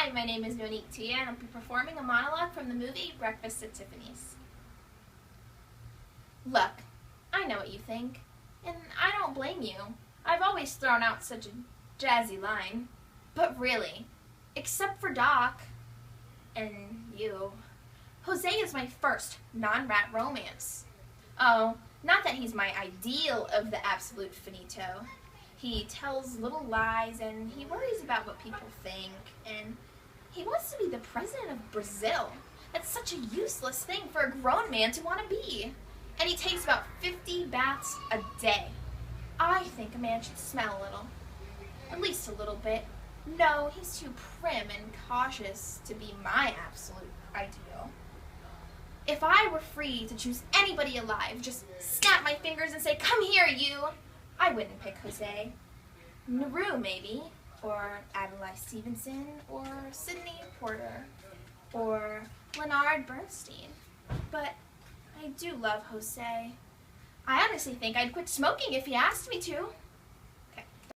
Hi, my name is Monique Tia, and I'll be performing a monologue from the movie Breakfast at Tiffany's. Look, I know what you think, and I don't blame you. I've always thrown out such a jazzy line. But really, except for Doc and you, Jose is my first non-rat romance. Oh, not that he's my ideal of the absolute finito. He tells little lies, and he worries about what people think, and he wants to be the president of Brazil. That's such a useless thing for a grown man to want to be. And he takes about 50 baths a day. I think a man should smell a little. At least a little bit. No, he's too prim and cautious to be my absolute ideal. If I were free to choose anybody alive, just snap my fingers and say, "Come here, you," I wouldn't pick Jose. Naru, maybe, or Adlai Stevenson, or Sidney Porter, or Leonard Bernstein. But I do love Jose. I honestly think I'd quit smoking if he asked me to.